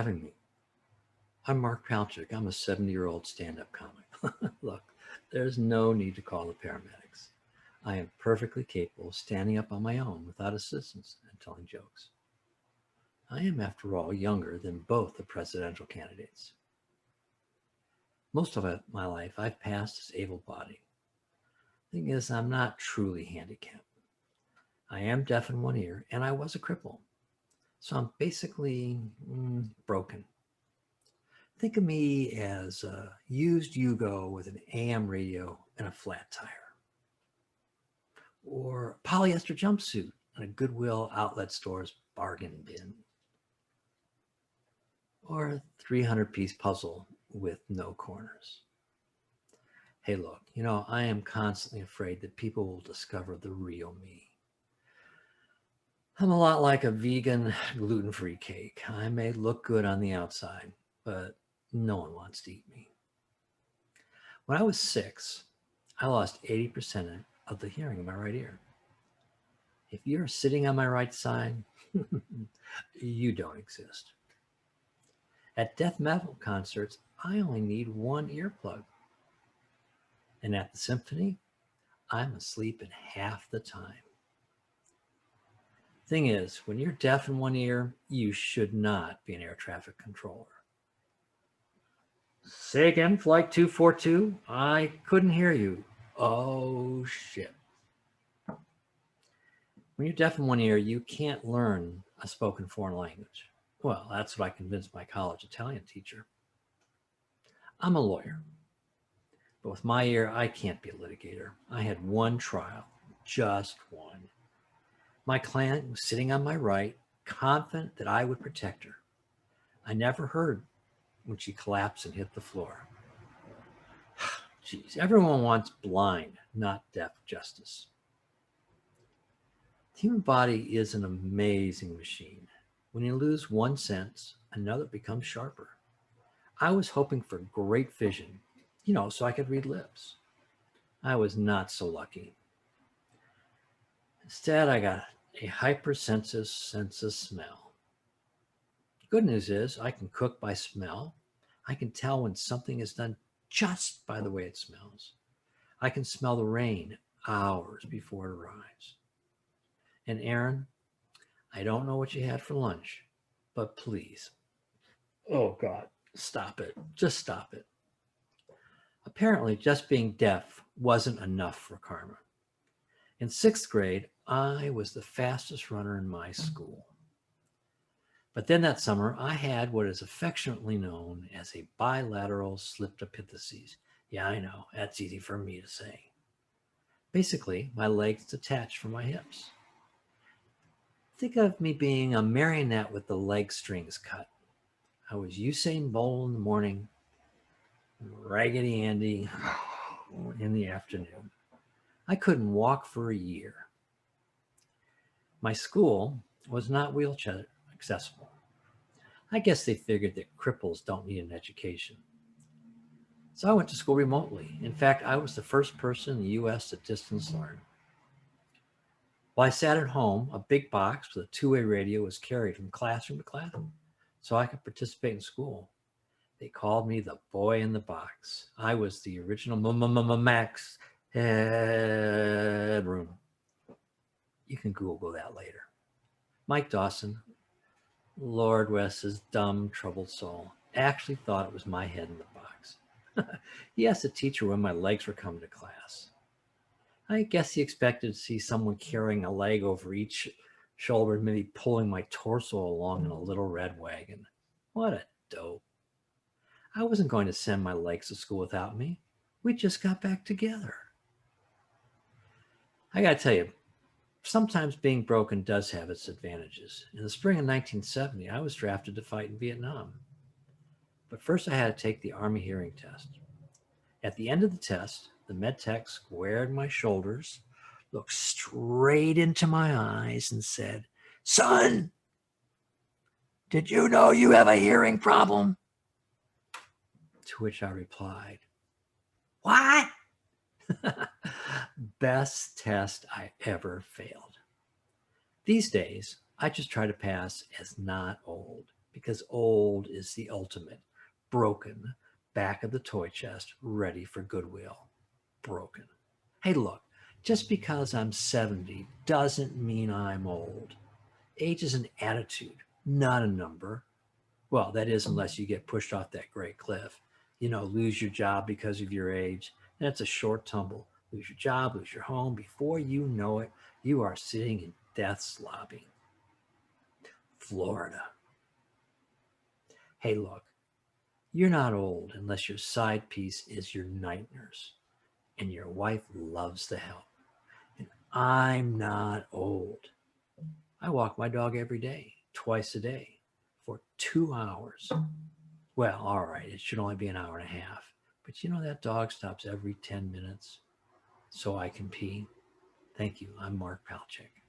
Having me. I'm Mark Palchik. I'm a 70-year-old stand-up comic. Look, there's no need to call the paramedics. I am perfectly capable of standing up on my own without assistance and telling jokes. I am, after all, younger than both the presidential candidates. Most of my life, I've passed as able-bodied. Thing is, I'm not truly handicapped. I am deaf in one ear, and I was a cripple. So I'm basically broken. Think of me as a used Yugo with an AM radio and a flat tire, or a polyester jumpsuit in a Goodwill outlet store's bargain bin, or a 300-piece puzzle with no corners. Hey, look, I am constantly afraid that people will discover the real me. I'm a lot like a vegan, gluten-free cake. I may look good on the outside, but no one wants to eat me. When I was 6, I lost 80% of the hearing in my right ear. If you're sitting on my right side, you don't exist. At death metal concerts, I only need one earplug. And at the symphony, I'm asleep in half the time. Thing is, when you're deaf in one ear, you should not be an air traffic controller. Say again, Flight 242? I couldn't hear you. Oh, shit. When you're deaf in one ear, you can't learn a spoken foreign language. Well, that's what I convinced my college Italian teacher. I'm a lawyer, but with my ear, I can't be a litigator. I had one trial, just one. My client was sitting on my right, confident that I would protect her. I never heard when she collapsed and hit the floor. Geez, everyone wants blind, not deaf justice. The human body is an amazing machine. When you lose one sense, another becomes sharper. I was hoping for great vision, so I could read lips. I was not so lucky. Instead, I got a hypersensitive sense of smell. Good news is I can cook by smell. I can tell when something is done just by the way it smells. I can smell the rain hours before it arrives. And Aaron, I don't know what you had for lunch, but please, oh God, stop it. Just stop it. Apparently, just being deaf wasn't enough for Karma. In 6th grade, I was the fastest runner in my school. But then that summer, I had what is affectionately known as a bilateral slipped epiphyses. Yeah, I know, that's easy for me to say. Basically, my legs detached from my hips. Think of me being a marionette with the leg strings cut. I was Usain Bolt in the morning, Raggedy Andy in the afternoon. I couldn't walk for a year. My school was not wheelchair accessible. I guess they figured that cripples don't need an education. So I went to school remotely. In fact, I was the first person in the US to distance learn. While I sat at home, a big box with a two-way radio was carried from classroom to classroom so I could participate in school. They called me the boy in the box. I was the original Max Headroom. You can Google that later. Mike Dawson, Lord rest his dumb, troubled soul, actually thought it was my head in the box. He asked the teacher when my legs were coming to class. I guess he expected to see someone carrying a leg over each shoulder and maybe pulling my torso along in a little red wagon. What a dope. I wasn't going to send my legs to school without me. We just got back together. I gotta tell you, sometimes being broken does have its advantages. In the spring of 1970, I was drafted to fight in Vietnam. But first I had to take the Army hearing test. At the end of the test, the med tech squared my shoulders, looked straight into my eyes, and said, "Son, did you know you have a hearing problem?" To which I replied, "What?" Best test I ever failed. These days, I just try to pass as not old. because old is the ultimate. Broken, back of the toy chest, ready for Goodwill. Broken. Hey, look, just because I'm 70 doesn't mean I'm old. Age is an attitude, not a number. Well, that is, unless you get pushed off that great cliff. Lose your job because of your age. And it's a short tumble. Lose your job, lose your home. Before you know it, you are sitting in death's lobby. Florida. Hey, look, you're not old unless your side piece is your night nurse and your wife loves the help. And I'm not old. I walk my dog every day, twice a day, for 2 hours. Well, all right, it should only be an hour and a half. But that dog stops every 10 minutes so I can pee. Thank you. I'm Mark Palchik.